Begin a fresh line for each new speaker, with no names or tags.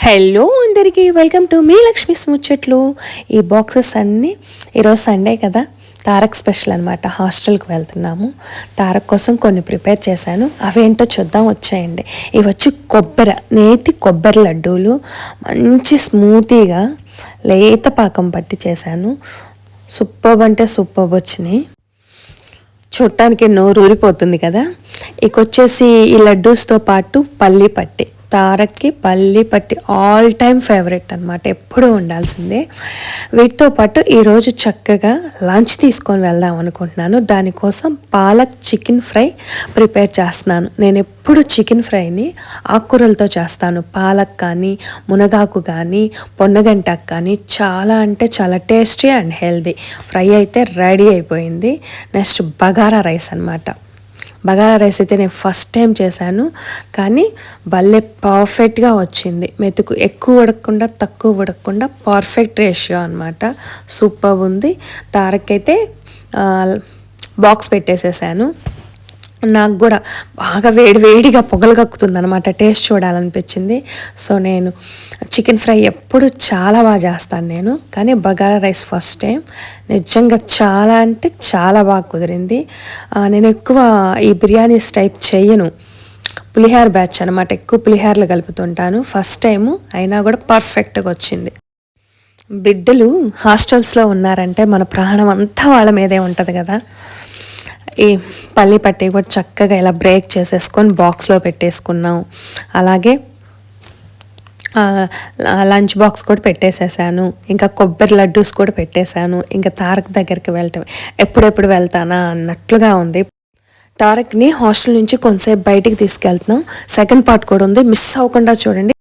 Hello అందరికీ welcome to me Lakshmi ముచ్చట్లు. ఈ బాక్సెస్ అన్నీ ఈరోజు సండే కదా, తారక్ స్పెషల్ అనమాట. హాస్టల్కి వెళ్తున్నాము. తారక్ కోసం కొన్ని ప్రిపేర్ చేశాను. అవేంటో చూద్దాం, వచ్చాయండి. ఇవి వచ్చి నేతి కొబ్బరి లడ్డూలు. మంచి స్మూతీగా లేత పాకం పట్టి చేశాను. సూపర్బ్ అంటే సూపర్బ్ వచ్చినాయి. చూడటానికి నోరు ఊరిపోతుంది కదా. ఇకొచ్చేసి ఈ లడ్డూస్తో పాటు పల్లి పట్టి. తారక్కి పల్లి పట్టి ఆల్ టైమ్ ఫేవరెట్ అనమాట, ఎప్పుడూ ఉండాల్సిందే. వీటితో పాటు ఈరోజు చక్కగా లంచ్ తీసుకొని వెళ్దాం అనుకుంటున్నాను. దానికోసం పాలక్ చికెన్ ఫ్రై ప్రిపేర్ చేస్తున్నాను. నేను ఎప్పుడు చికెన్ ఫ్రైని ఆకుకూరలతో చేస్తాను. పాలక్ కానీ, మునగాకు కానీ, పొన్నగంటాకు కానీ. చాలా అంటే చాలా టేస్టీ అండ్ హెల్దీ. ఫ్రై అయితే రెడీ అయిపోయింది. నెక్స్ట్ బగారా రైస్ అనమాట. బగారా రైస్ అయితే నేను ఫస్ట్ టైం చేశాను, కానీ భలే పర్ఫెక్ట్గా వచ్చింది. మెతుకు ఎక్కువ ఉడకకుండా తక్కువ ఉడకకుండా పర్ఫెక్ట్ రేషియో అనమాట. సూపర్ ఉంది. తారకైతే బాక్స్ పెట్టేసేసాను. నాకు కూడా బాగా వేడిగా పొగలు కక్కుతుంది అనమాట. టేస్ట్ చూడాలనిపించింది. సో నేను చికెన్ ఫ్రై ఎప్పుడు చాలా బాగా చేస్తాను నేను, కానీ బగారా రైస్ ఫస్ట్ టైం నిజంగా చాలా అంటే చాలా బాగా కుదిరింది. నేను ఎక్కువ ఈ బిర్యానీస్ టైప్ చెయ్యను, పులిహార బ్యాచ్ అనమాట. ఎక్కువ పులిహారలు కలుపుతుంటాను. ఫస్ట్ టైము అయినా కూడా పర్ఫెక్ట్గా వచ్చింది. బిడ్డలు హాస్టల్స్లో ఉన్నారంటే మన ప్రాణం అంతా వాళ్ళ మీదే ఉంటుంది కదా. ఈ పల్లి పట్టి కూడా చక్కగా ఇలా బ్రేక్ చేసేసుకొని బాక్స్లో పెట్టేసుకున్నాం. అలాగే లంచ్ బాక్స్ కూడా పెట్టేసేసాను. ఇంకా కొబ్బరి లడ్డూస్ కూడా పెట్టేశాను. ఇంకా తారక్ దగ్గరికి వెళ్ళటం ఎప్పుడెప్పుడు వెళ్తానా అన్నట్లుగా ఉంది. తారక్ని హాస్టల్ నుంచి కొంతసేపు బయటికి తీసుకెళ్తున్నాం. సెకండ్ పార్ట్ కూడా ఉంది, మిస్ అవ్వకుండా చూడండి.